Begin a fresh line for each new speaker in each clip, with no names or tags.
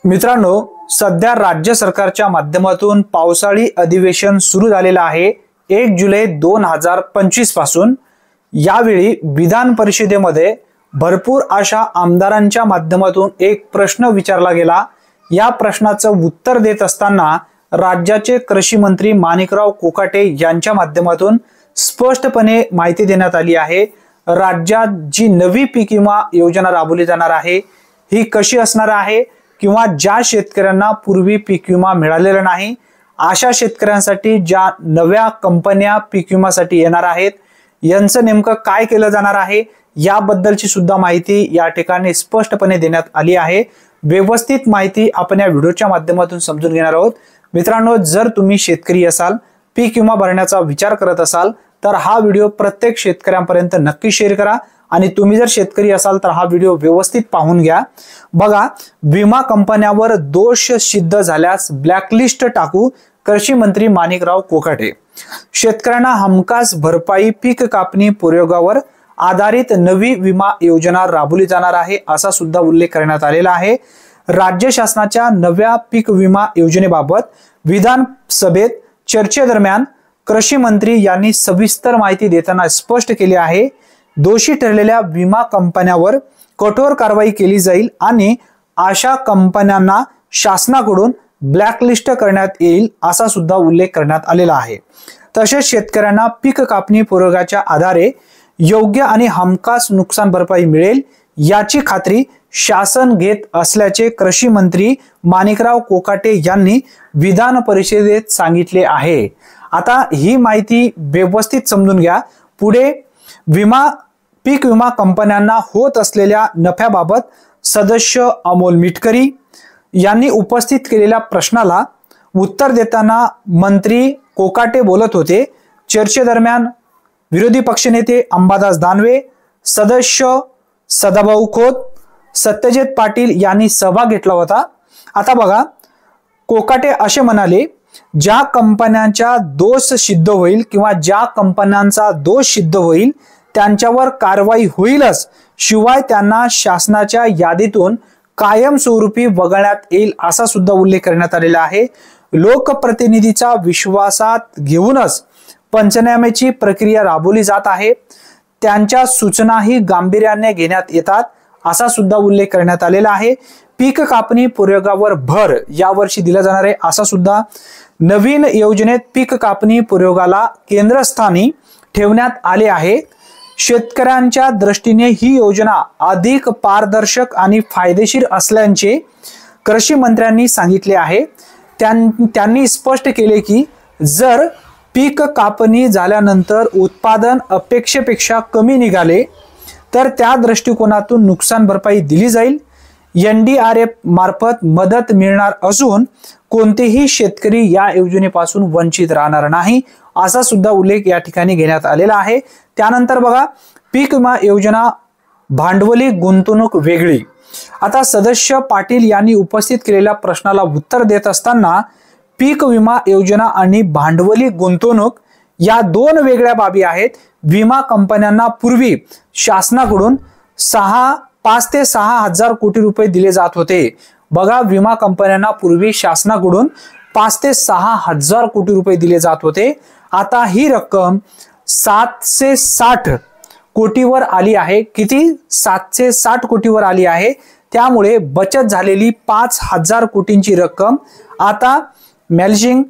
मित्रांनो, सध्या राज्य सरकारच्या माध्यमातून पावसाळी अधिवेशन सुरू झालेलं आहे 1 जुलै 2025 पासून। यावेळी विधान परिषदेमध्ये भरपूर अशा आमदारांच्या माध्यमातून एक प्रश्न विचारला गेला। या प्रश्नाचं उत्तर देत असताना राज्याचे कृषी मंत्री माणिकराव कोकाटे यांच्या माध्यमातून स्पष्टपणे माहिती देण्यात आली आहे। राज्यात जी नवी पीक विमा योजना राबवली जाणार आहे ही कशी असणार आहे, किंवा ज्या शेतकऱ्यांना पूर्वी पीक विमा मिळालेला नाही अशा शेतकऱ्यांसाठी ज्या नव्या कंपन्या पीक विम्यासाठी येणार आहेत यांचं नेमकं काय केलं जाणार आहे याबद्दलची सुद्धा माहिती या ठिकाणी स्पष्टपणे देण्यात आली आहे। व्यवस्थित माहिती आपण या व्हिडिओच्या माध्यमातून समजून घेणार आहोत। मित्रांनो, जर तुम्ही शेतकरी असाल, पीक विमा भरण्याचा विचार करत असाल तर हा व्हिडिओ प्रत्येक शेतकऱ्यांपर्यंत नक्की शेअर करा। आणि तुम्ही जर शेतकरी असाल तर हा व्हिडिओ व्यवस्थित पाहून घ्या। बघा, विमा कंपन्यांवर दोष सिद्ध झाल्यास ब्लॅकलिस्ट टाकू, कृषी मंत्री माणिकराव कोकाटे। शेतकऱ्यांना हमखास भरपाई पीक कापणी प्रयोगावर आधारित नवी विमा योजना राबवली जाणार आहे असा सुद्धा उल्लेख करण्यात आलेला आहे। राज्य शासनाच्या नव्या पीक विमा योजनेबाबत विधानसभेत चर्चेदरम्यान कृषी मंत्री यांनी सविस्तर माहिती देताना स्पष्ट केले आहे, दोषी ठरलेल्या विमा कंपन्यांवर कठोर कारवाई केली जाईल आणि अशा कंपन्यांना शासनाकडून ब्लॅकलिस्ट करण्यात येईल असा सुद्धा उल्लेख करण्यात आलेला आहे। तसेच शेतकऱ्यांना पीक कापणी प्रयोगाच्या आधारे योग्य आणि हमखास नुकसान भरपाई मिळेल याची खात्री शासन घेत असल्याचे कृषी मंत्री माणिकराव कोकाटे यांनी विधान परिषदेत सांगितले आहे। आता ही माहिती व्यवस्थित समजून घ्या। पुढे पीक विमा कंपन्यांना होत असलेल्या नफ्याबाबत सदस्य अमोल मिटकरी यांनी उपस्थित केलेल्या प्रश्नाला उत्तर देताना मंत्री कोकाटे बोलत होते। चर्चेदरम्यान विरोधी पक्षनेते अंबादास दानवे, सदस्य सदाभाऊ खोत, सत्यजित पाटील यांनी सहभाग घेतला होता। आता बघा, कोकाटे असे म्हणाले, ज्या कंपन्यांचा दोष सिद्ध होईल किंवा ज्या कंपन्यांचा दोष सिद्ध होईल त्यांच्यावर कारवाई होईलच, शिवाय त्यांना शासनाच्या यादीतून कायमस्वरूपी वगळण्यात येईल असा सुद्धा उल्लेख करण्यात आलेला आहे। लोकप्रतिनिधीचा विश्वासात घेऊनच पंचनाम्याची प्रक्रिया राबवली जात आहे, त्यांच्या सूचनाही गांभीर्याने घेण्यात येतात असा सुद्धा उल्लेख करण्यात आलेला आहे। पीक कापणी प्रयोगावर भर यावर्षी दिला जाणार आहे असा सुद्धा नवीन योजनेत पीक कापणी प्रयोगाला केंद्रस्थानी ठेवण्यात आले आहे। शेतकऱ्यांच्या दृष्टीने ही योजना अधिक पारदर्शक आणि फायदेशीर असल्याचे कृषी मंत्र्यांनी सांगितले आहे। त्यांनी स्पष्ट केले की जर पीक कापणी झाल्यानंतर उत्पादन अपेक्षेपेक्षा कमी निघाले तर त्या दृष्टिकोनातून नुकसान भरपाई दिली जाईल। NDRF मार्फत मदत मिळणार असून कोणतेही शेतकरी या योजनेपासून वंचित राहणार नाही असा सुद्धा उल्लेख या ठिकाणी घेण्यात आलेला आहे। त्यानंतर बघा, पीक विमा योजना भांडवली गुंतवणूक वेगळी। आता सदस्य पाटील यांनी उपस्थित केलेल्या प्रश्नाला उत्तर देत असताना पीक विमा योजना आणि भांडवली गुंतवणूक या दोन वेगळ्या बाबी आहेत। विमा कंपन्यांना पूर्वी शासनाकडून 5 ते 6 हजार कोटी रुपये दिले जात होते। बघा, विमा कंपन्यांना पूर्वी शासनाकडून 5 ते 6 हजार कोटी रुपये दिले जात होते। आता ही रक्कम 760 कोटीवर आली आहे। किती? 760 कोटीवर आली आहे। त्यामुळे बचत झालेली 5000 कोटींची रक्कम आता मॅल्चिंग,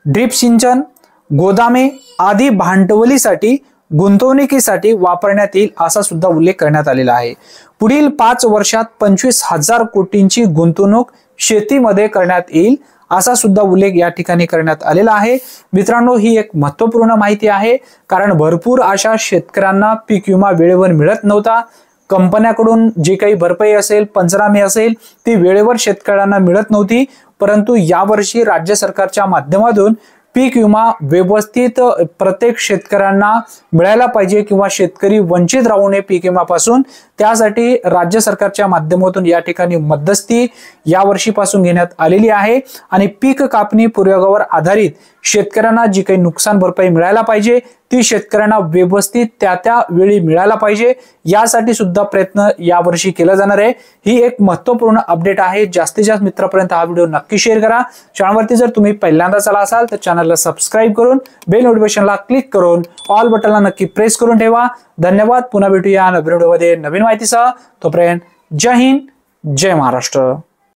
ड्रिप सिंचन, गोदामे आदी भांडवलीसाठी गुंतवणुकीसाठी वापरण्यात येईल असा सुद्धा उल्लेख करण्यात आलेला आहे। पुढील 5 वर्षात 25,000 कोटींची गुंतवणूक शेतीमध्ये करण्यात येईल असा सुद्धा उल्लेख या ठिकाणी करण्यात आलेला आहे। मित्रांनो, ही एक महत्त्वपूर्ण माहिती आहे, कारण भरपूर अशा शेतकऱ्यांना पीक विमा वेळेवर मिळत नव्हता। कंपन्यांकडून जी काही भरपाई असेल, पंचनामे असेल, ती वेळेवर शेतकऱ्यांना मिळत नव्हती। परंतु यावर्षी राज्य सरकारच्या माध्यमातून पीक विमा व्यवस्थित प्रत्येक शेतकऱ्यांना मिळायला पाहिजे किंवा शेतकरी वंचित राहू नये पीक विम्यापासून, त्यासाठी राज्य सरकारच्या माध्यमातून या ठिकाणी मध्यस्थी यावर्षीपासून घेण्यात आलेली आहे। आणि पीक कापणी प्रयोगावर आधारित शेतकऱ्यांना जी काही नुकसान भरपाई मिळायला पाहिजे ती शेतकऱ्यांना व्यवस्थित त्या वेळी मिळायला पाहिजे, यासाठी सुद्धा प्रयत्न यावर्षी केला जाणार आहे। ही एक महत्त्वपूर्ण अपडेट आहे। जास्तीत जास्त मित्रांपर्यंत हा व्हिडिओ नक्की शेअर करा। चॅनलवरती जर तुम्ही पहिल्यांदाच आला असाल तर चॅनलला सबस्क्राइब करून बेल नोटिफिकेशनला क्लिक करून ऑल बटनला नक्की प्रेस करून ठेवा। धन्यवाद। पुन्हा भेटूया नवीन व्हिडिओमध्ये नवीन माहितीसह। तोपर्यंत जय हिंद, जय महाराष्ट्र।